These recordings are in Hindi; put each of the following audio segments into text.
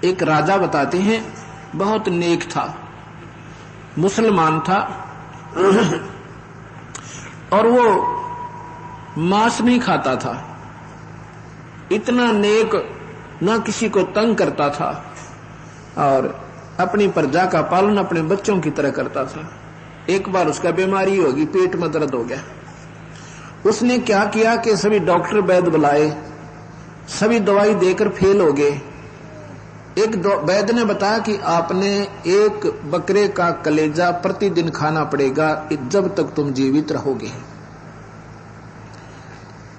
एक राजा बताते हैं, बहुत नेक था, मुसलमान था और वो मांस नहीं खाता था। इतना नेक, ना किसी को तंग करता था और अपनी प्रजा का पालन अपने बच्चों की तरह करता था। एक बार उसका बीमारी होगी, पेट में दर्द हो गया। उसने क्या किया कि सभी डॉक्टर वैद्य बुलाए, सभी दवाई देकर फेल हो गए। एक वैद्य ने बताया कि आपने एक बकरे का कलेजा प्रतिदिन खाना पड़ेगा जब तक तुम जीवित रहोगे।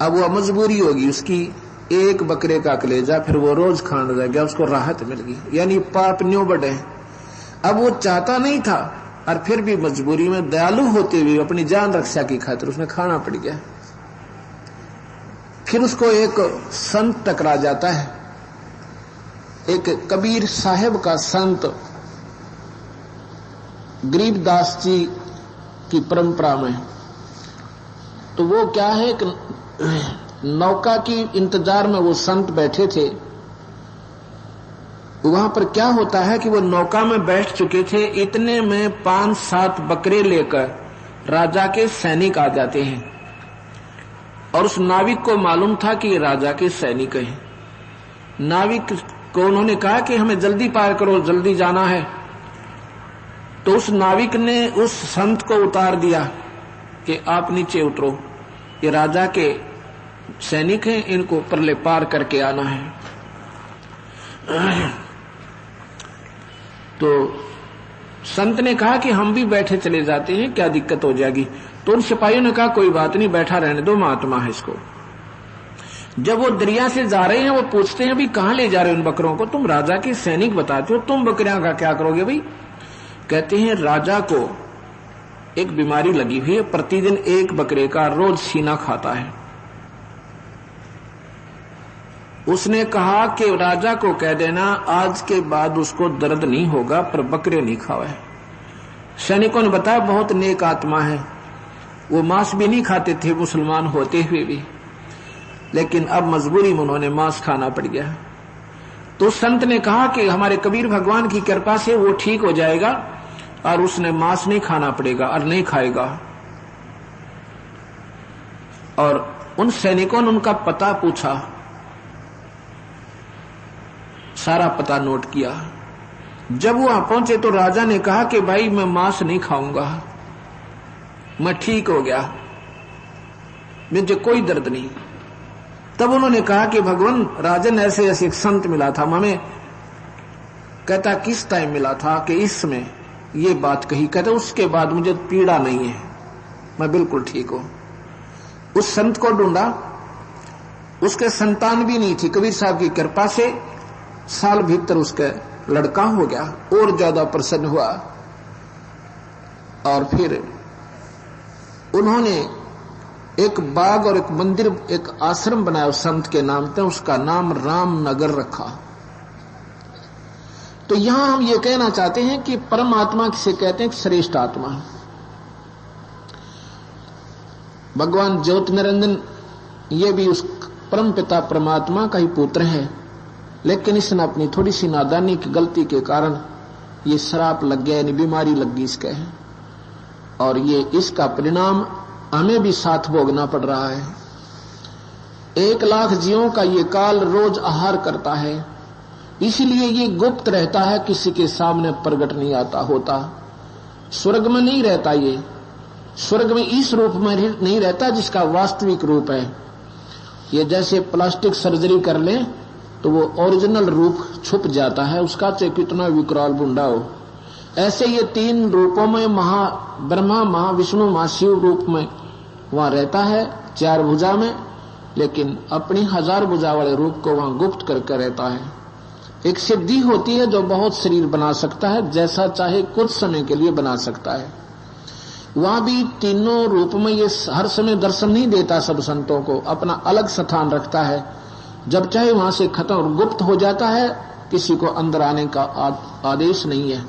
अब वह मजबूरी होगी उसकी, एक बकरे का कलेजा फिर वो रोज खाने लग गया, उसको राहत मिल गई, यानी पाप न्यों बढ़े। अब वो चाहता नहीं था और फिर भी मजबूरी में दयालु होते हुए अपनी जान रक्षा की खातिर उसने खाना पड़ गया। फिर उसको एक संत टकरा जाता है, एक कबीर साहब का संत, गरीबदास जी की परंपरा में। तो वो क्या है कि नौका की इंतजार में वो संत बैठे थे। वहां पर क्या होता है कि वो नौका में बैठ चुके थे, इतने में 5-7 बकरे लेकर राजा के सैनिक आ जाते हैं और उस नाविक को मालूम था कि ये राजा के सैनिक हैं। नाविक को उन्होंने कहा कि हमें जल्दी पार करो, जल्दी जाना है। तो उस नाविक ने उस संत को उतार दिया कि आप नीचे उतरो, ये राजा के सैनिक हैं, इनको परले पार करके आना है। तो संत ने कहा कि हम भी बैठे चले जाते हैं, क्या दिक्कत हो जाएगी। तो उन सिपाहियों ने कहा कोई बात नहीं, बैठा रहने दो, महात्मा है इसको। जब वो दरिया से जा रहे हैं, वो पूछते हैं भी कहां ले जा रहे हो उन बकरों को, तुम राजा के सैनिक बताते हो, तुम बकरियां का क्या करोगे भाई। कहते हैं राजा को एक बीमारी लगी हुई है, प्रतिदिन एक बकरे का रोज सीना खाता है। उसने कहा कि राजा को कह देना आज के बाद उसको दर्द नहीं होगा, पर बकरे नहीं खावे। सैनिकों ने बताया बहुत नेक आत्मा है, वो मांस भी नहीं खाते थे मुसलमान होते हुए भी, लेकिन अब मजबूरी में उन्होंने मांस खाना पड़ गया। तो संत ने कहा कि हमारे कबीर भगवान की कृपा से वो ठीक हो जाएगा और उसने मांस नहीं खाना पड़ेगा और नहीं खाएगा। और उन सैनिकों ने उनका पता पूछा, सारा पता नोट किया। जब वहां पहुंचे तो राजा ने कहा कि भाई मैं मांस नहीं खाऊंगा, मैं ठीक हो गया, मुझे कोई दर्द नहीं। तब उन्होंने कहा कि भगवान राजन ऐसे ऐसे एक संत मिला था हमें। कहता किस टाइम मिला था कि इसमें ये बात कही। कहता उसके बाद मुझे पीड़ा नहीं है, मैं बिल्कुल ठीक हूं। उस संत को ढूंढा, उसके संतान भी नहीं थी, कबीर साहब की कृपा से साल भीतर उसका लड़का हो गया, और ज्यादा प्रसन्न हुआ। और फिर उन्होंने एक बाग और एक मंदिर, एक आश्रम बनाया उस संत के नाम पे, उसका नाम रामनगर रखा। तो यहां हम ये कहना चाहते हैं कि परमात्मा किसे कहते हैं, श्रेष्ठ आत्मा। भगवान ज्योति निरंजन ये भी उस परम पिता परमात्मा का ही पुत्र है, लेकिन इसने अपनी थोड़ी सी नादानी की गलती के कारण ये श्राप लग गया, यानी बीमारी लग गई इसके, और ये इसका परिणाम हमें भी साथ भोगना पड़ रहा है। 1 लाख जीवों का ये काल रोज आहार करता है, इसलिए ये गुप्त रहता है, किसी के सामने प्रकट नहीं आता होता। स्वर्ग में नहीं रहता, ये स्वर्ग में इस रूप में नहीं रहता जिसका वास्तविक रूप है। ये जैसे प्लास्टिक सर्जरी कर ले तो वो ओरिजिनल रूप छुप जाता है उसका, चाहे कितना विकराल बुंडा हो। ऐसे ये 3 रूपों में, ब्रह्मा, महाविष्णु, महाशिव रूप में वहां रहता है, 4 भुजा में, लेकिन अपनी 1000 भुजा वाले रूप को वहां गुप्त करके रहता है। एक सिद्धि होती है जो बहुत शरीर बना सकता है, जैसा चाहे कुछ समय के लिए बना सकता है। वहां भी तीनों रूप में ये हर समय दर्शन नहीं देता, सब संतों को अपना अलग स्थान रखता है। जब चाहे वहां से खत्म गुप्त हो जाता है, किसी को अंदर आने का आदेश नहीं है।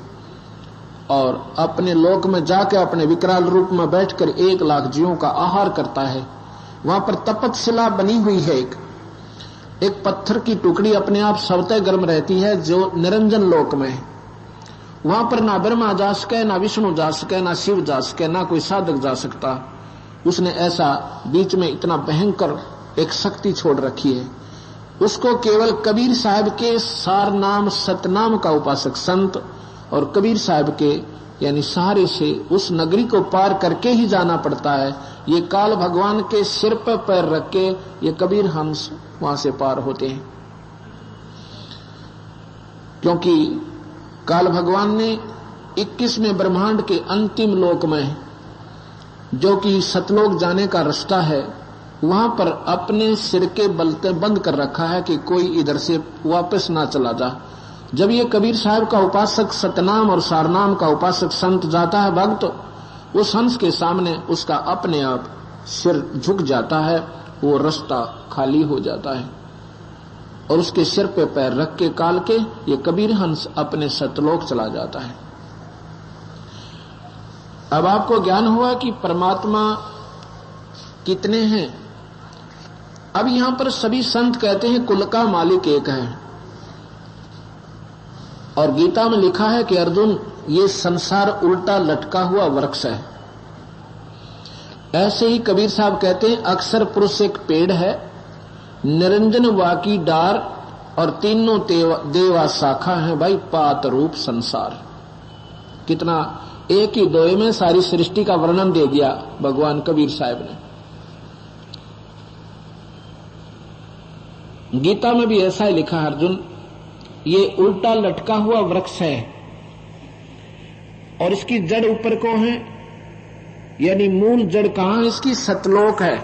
और अपने लोक में जाकर अपने विकराल रूप में बैठकर 1 लाख जीवों का आहार करता है। वहां पर तपतशिला बनी हुई है एक, एक पत्थर की टुकड़ी अपने आप स्वतः गर्म रहती है जो निरंजन लोक में है। वहां पर ना ब्रह्मा जा सके, ना विष्णु जा सके, ना शिव जा सके, ना कोई साधक जा सकता। उसने ऐसा बीच में इतना भयंकर एक शक्ति छोड़ रखी है। उसको केवल कबीर साहब के सार नाम सतनाम का उपासक संत और कबीर साहब के यानी सहारे से उस नगरी को पार करके ही जाना पड़ता है। ये काल भगवान के सिर पर पैर रख के ये कबीर हंस वहां से पार होते हैं, क्योंकि काल भगवान ने 21वें ब्रह्मांड के अंतिम लोक में, जो कि सतलोक जाने का रास्ता है, वहां पर अपने सिर के बलते बंद कर रखा है कि कोई इधर से वापस ना चला जा। जब ये कबीर साहब का उपासक सतनाम और सारनाम का उपासक संत जाता है भक्त, उस हंस के सामने उसका अपने आप सिर झुक जाता है, वो रास्ता खाली हो जाता है और उसके सिर पे पैर रख के काल के ये कबीर हंस अपने सतलोक चला जाता है। अब आपको ज्ञान हुआ कि परमात्मा कितने हैं। अब यहां पर सभी संत कहते हैं कुल का मालिक एक है, और गीता में लिखा है कि अर्जुन ये संसार उल्टा लटका हुआ वृक्ष है। ऐसे ही कबीर साहब कहते हैं अक्षर पुरुष एक पेड़ है, निरंजन वाकी डार और तीनों देवा शाखा है, भाई पात रूप संसार। कितना एक ही दोहे में सारी सृष्टि का वर्णन दे दिया भगवान कबीर साहब ने। गीता में भी ऐसा ही लिखा है अर्जुन, ये उल्टा लटका हुआ वृक्ष है और इसकी जड़ ऊपर को है, यानी मूल जड़ कहां है इसकी? सतलोक है।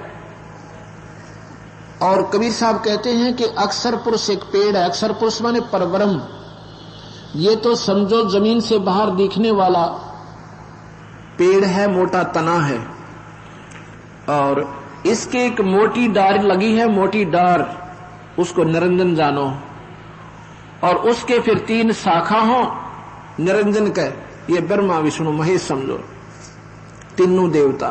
और कबीर साहब कहते हैं कि अक्षर पुरुष एक पेड़ है। अक्षर पुरुष माने परब्रह्म। ये तो समझो जमीन से बाहर दिखने वाला पेड़ है, मोटा तना है, और इसके एक मोटी डार लगी है, मोटी डार, उसको निरंजन जानो, और उसके फिर 3 शाखा हो निरंजन के, ये ब्रह्मा विष्णु महेश समझो, तीनों देवता,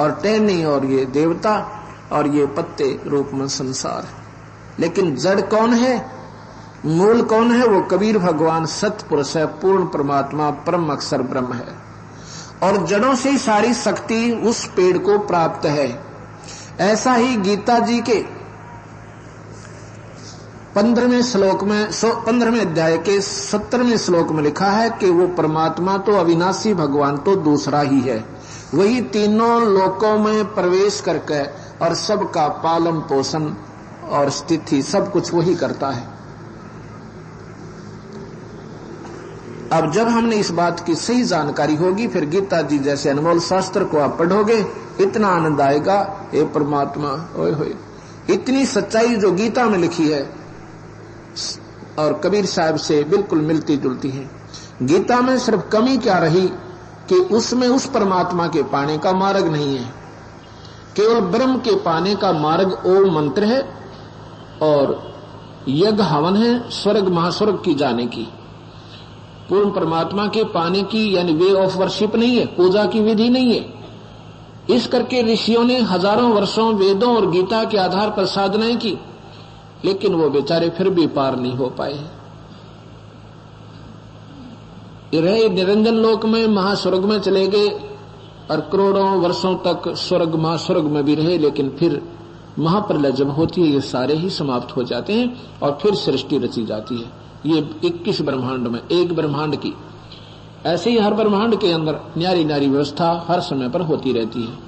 और टहनी और ये देवता, और ये पत्ते रूप में संसार। लेकिन जड़ कौन है, मूल कौन है? वो कबीर भगवान सतपुरुष है, पूर्ण परमात्मा, परम अक्षर ब्रह्म है, और जड़ों से सारी शक्ति उस पेड़ को प्राप्त है। ऐसा ही गीता जी के 15वें श्लोक में 15वें अध्याय के 17वें श्लोक में लिखा है कि वो परमात्मा तो अविनाशी भगवान तो दूसरा ही है, वही तीनों लोकों में प्रवेश करके और सबका पालन पोषण और स्थिति सब कुछ वही करता है। अब जब हमने इस बात की सही जानकारी होगी, फिर गीता जी जैसे अनमोल शास्त्र को आप पढ़ोगे, इतना आनंद आएगा। हे परमात्मा, ओए होए, इतनी सच्चाई जो गीता में लिखी है और कबीर साहब से बिल्कुल मिलती जुलती है। गीता में सिर्फ कमी क्या रही कि उसमें उस परमात्मा के पाने का मार्ग नहीं है, केवल ब्रह्म के पाने का मार्ग ओम मंत्र है और यज्ञ हवन है, स्वर्ग महास्वर्ग की जाने की। पूर्ण परमात्मा के पाने की यानी वे ऑफ वर्शिप नहीं है, पूजा की विधि नहीं है। इस करके ऋषियों ने हजारों वर्षों वेदों और गीता के आधार पर साधनाएं की, लेकिन वो बेचारे फिर भी पार नहीं हो पाए। रहे निरंजन लोक में, महास्वर्ग में चले गए और करोड़ों वर्षों तक स्वर्ग महास्वर्ग में भी रहे, लेकिन फिर महाप्रलय जब होती है ये सारे ही समाप्त हो जाते हैं और फिर सृष्टि रची जाती है। ये 21 ब्रह्मांड में एक ब्रह्मांड की, ऐसे ही हर ब्रह्मांड के अंदर न्यारी न्यारी व्यवस्था हर समय पर होती रहती है।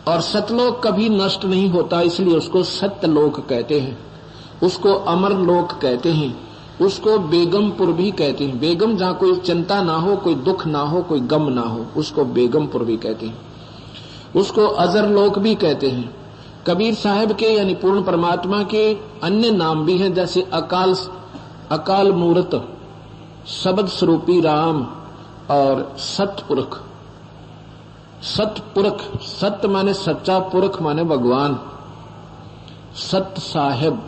और सतलोक कभी नष्ट नहीं होता, इसलिए उसको सत्यलोक कहते हैं, उसको अमर लोक कहते हैं, उसको बेगमपुर भी कहते हैं। बेगम जहां कोई चिंता ना हो, कोई दुख ना हो, कोई गम ना हो, उसको बेगमपुर भी कहते हैं। उसको अजर लोक भी कहते हैं। कबीर साहब के यानी पूर्ण परमात्मा के अन्य नाम भी हैं, जैसे अकाल मूर्त, शब्द स्वरूपी राम और सतपुरख। सतपुरख, सत्य माने सच्चा, पुरख माने भगवान, सत साहेब।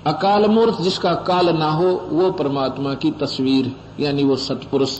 अकाल मूर्त जिसका काल ना हो, वो परमात्मा की तस्वीर यानी वो सतपुरुष।